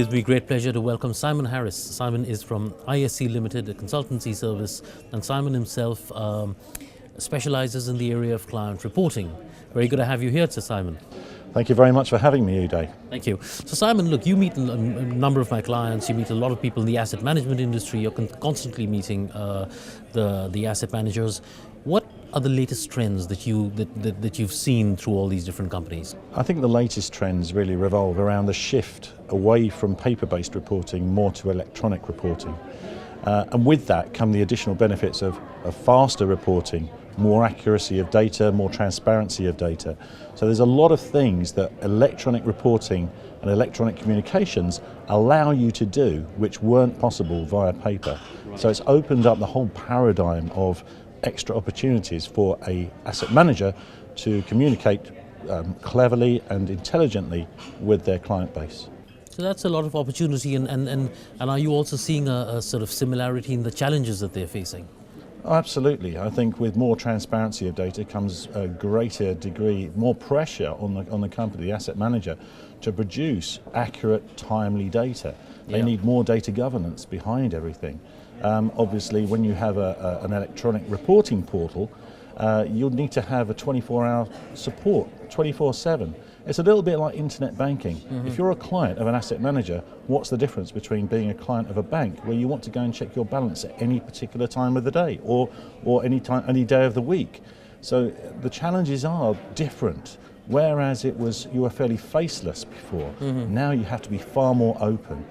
gives me great pleasure to welcome Simon Harris. Simon is from ISC Limited, a consultancy service, and Simon himself specializes in the area of client reporting. Very good to have you here, Sir Simon. Thank you very much for having me, Uday. Thank you. So Simon, look, you meet a number of my clients, you meet a lot of people in the asset management industry, you're constantly meeting the asset managers. What are the latest trends that you've seen through all these different companies? I think the latest trends really revolve around the shift away from paper-based reporting more to electronic reporting. And with that come the additional benefits of faster reporting, more accuracy of data, more transparency of data. So there's a lot of things that electronic reporting and electronic communications allow you to do which weren't possible via paper. Right. So it's opened up the whole paradigm of extra opportunities for an asset manager to communicate cleverly and intelligently with their client base. So that's a lot of opportunity, and are you also seeing a sort of similarity in the challenges that they're facing? Oh, absolutely. I think with more transparency of data comes a greater degree, more pressure on the company, the asset manager, to produce accurate, timely data. They need more data governance behind everything. Obviously, when you have an electronic reporting portal, you'll need to have a 24-hour support, 24/7. It's a little bit like internet banking. Mm-hmm. If you're a client of an asset manager, what's the difference between being a client of a bank where you want to go and check your balance at any particular time of the day or any day of the week? So the challenges are different. Whereas you were fairly faceless before, now you have to be far more open.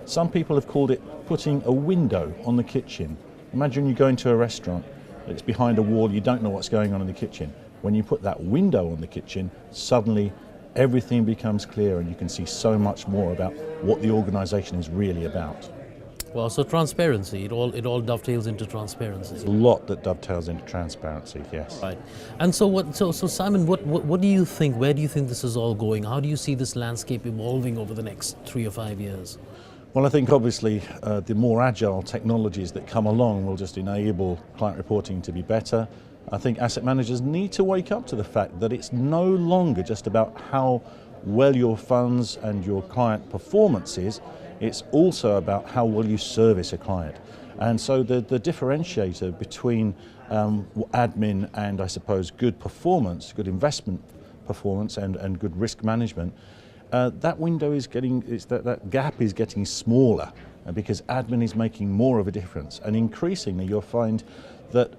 Some people have called it putting a window on the kitchen. Imagine you go into a restaurant, it's behind a wall, you don't know what's going on in the kitchen. When you put that window on the kitchen, suddenly everything becomes clear and you can see so much more about what the organisation is really about. Well, so transparency, it all dovetails into transparency. There's a lot that dovetails into transparency, yes. Right. And so Simon, what do you think, where do you think this is all going? How do you see this landscape evolving over the next 3 or 5 years? Well, I think obviously the more agile technologies that come along will just enable client reporting to be better. I think asset managers need to wake up to the fact that it's no longer just about how well your funds and your client performance is. It's also about how well you service a client. And so the differentiator between admin and, I suppose, good performance, good investment performance and good risk management, that window is that gap is getting smaller because admin is making more of a difference. And increasingly you'll find that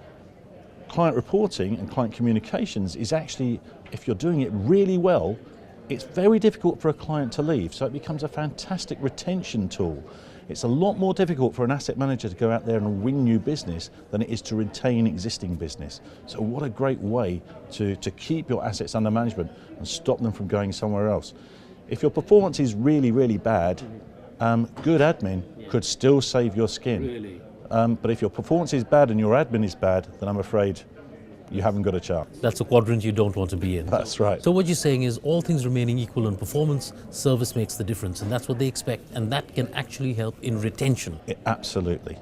client reporting and client communications is actually, if you're doing it really well, it's very difficult for a client to leave, so it becomes a fantastic retention tool. It's a lot more difficult for an asset manager to go out there and win new business than it is to retain existing business. So what a great way to keep your assets under management and stop them from going somewhere else. If your performance is really, really bad, good admin could still save your skin. Really? But if your performance is bad and your admin is bad, then I'm afraid you haven't got a chance. That's a quadrant you don't want to be in. That's right. So what you're saying is all things remaining equal in performance, service makes the difference, and that's what they expect, and that can actually help in retention. Absolutely.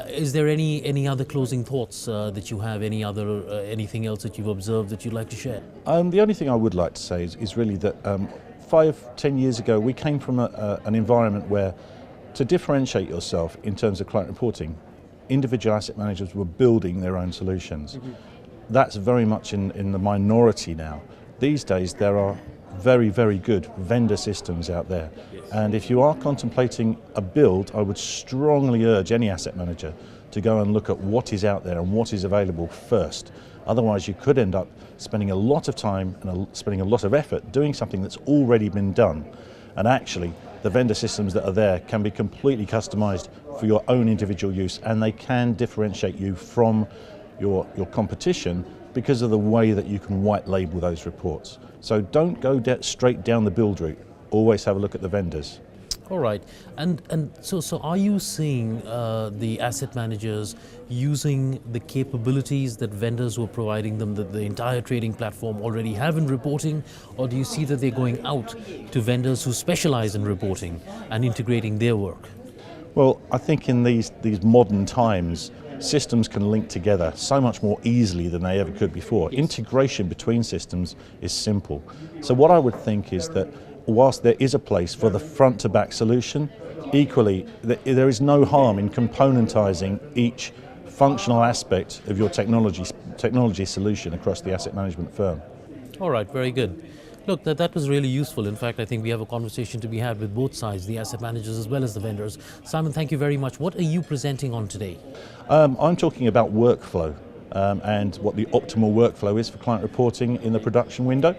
Is there any other closing thoughts that you have, anything else that you've observed that you'd like to share? The only thing I would like to say is really that 5-10 years ago we came from an environment where to differentiate yourself in terms of client reporting, individual asset managers were building their own solutions. Mm-hmm. That's very much in the minority now. These days there are very, very good vendor systems out there. Yes. And if you are contemplating a build, I would strongly urge any asset manager to go and look at what is out there and what is available first. Otherwise you could end up spending a lot of time and spending a lot of effort doing something that's already been done. And actually the vendor systems that are there can be completely customized for your own individual use, and they can differentiate you from your competition because of the way that you can white label those reports. So don't go straight down the build route, always have a look at the vendors. All right, and so are you seeing the asset managers using the capabilities that vendors who are providing them, that the entire trading platform already have in reporting, or do you see that they're going out to vendors who specialize in reporting and integrating their work? Well, I think in these modern times, systems can link together so much more easily than they ever could before. Yes. Integration between systems is simple. So what I would think is that whilst there is a place for the front to back solution, equally there is no harm in componentizing each functional aspect of your technology solution across the asset management firm. All right, very good. Look, that was really useful. In fact, I think we have a conversation to be had with both sides, the asset managers as well as the vendors. Simon, thank you very much. What are you presenting on today? I'm talking about workflow and what the optimal workflow is for client reporting in the production window.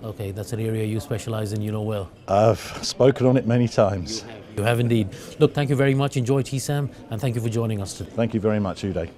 Okay, that's an area you specialize in, you know well. I've spoken on it many times. You have indeed. Look, thank you very much. Enjoy TSAM, and thank you for joining us today. Thank you very much, Uday.